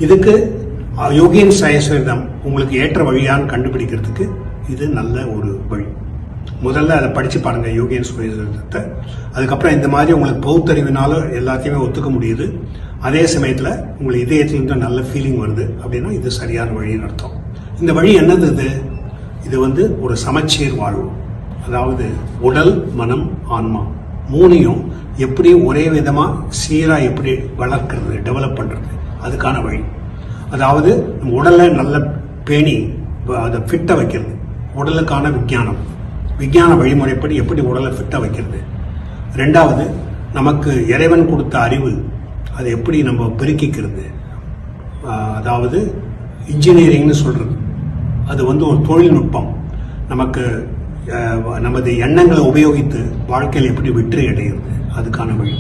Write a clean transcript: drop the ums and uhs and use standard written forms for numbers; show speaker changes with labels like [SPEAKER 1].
[SPEAKER 1] இதுக்கு யோகியன் சாயஸ்வரிதம் உங்களுக்கு ஏற்ற வழியான்னு கண்டுபிடிக்கிறதுக்கு இது நல்ல ஒரு வழி. முதல்ல அதை படிச்சு பாருங்க யோகியன் சாயஸ்வரிதத்தை. அதுக்கப்புறம் இந்த மாதிரி உங்களுக்கு பௌத்தறிவினால எல்லாத்தையுமே ஒத்துக்க முடியுது, அதே சமயத்துல உங்களுக்கு இதயத்திலிருந்து நல்ல ஃபீலிங் வருது அப்படின்னா இது சரியான வழின்னு அர்த்தம். இந்த வழி என்னது? இது ஒரு சமச்சீர் வாழ்வு. அதாவது உடல், மனம், ஆன்மா மூணையும் எப்படி ஒரே விதமா சீரா எப்படி வளர்க்கறது, டெவலப் பண்றது, அதுக்கான வழி. அதாவது நம்ம உடலை நல்ல பேணி அதை ஃபிட்டா வைக்கிறது, உடலுக்கான விஞ்ஞான வழிமுறைப்படி எப்படி உடலை ஃபிட்டா வைக்கிறது. ரெண்டாவது, நமக்கு இறைவன் கொடுத்த அறிவு அதை எப்படி நம்ம பெருக்கிக்கிறது, அதாவது இன்ஜினியரிங்னு சொல்றது. அது ஒரு தொழில்நுட்பம். நமக்கு நமது எண்ணங்களை உபயோகித்து வாழ்க்கையில் எப்படி வெற்றி அடைகிறது, அதுக்கான வழி.